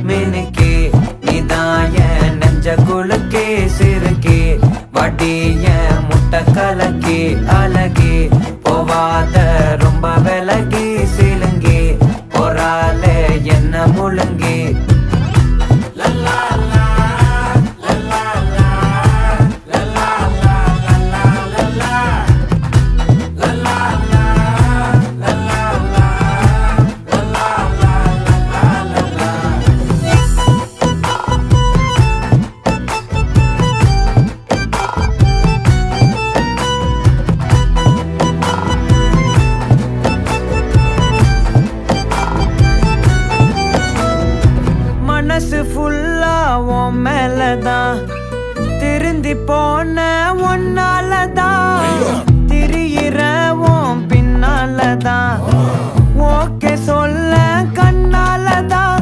மினுக்கே நீதாய நெஞ்ச குலுக்கே சிறுக்கே வடிய முட்டை கலக்கே அழகே போவாத ரொம்ப விலகி சிலுங்கி பொறால என்ன முழுங்கி மனசு ஃபுல்லா உன் மேலதான் திருந்தி போன ஒன்னாலதான் திரியிற உன் பின்னாலதான் ஓகே சொல்ல கண்ணாலதான்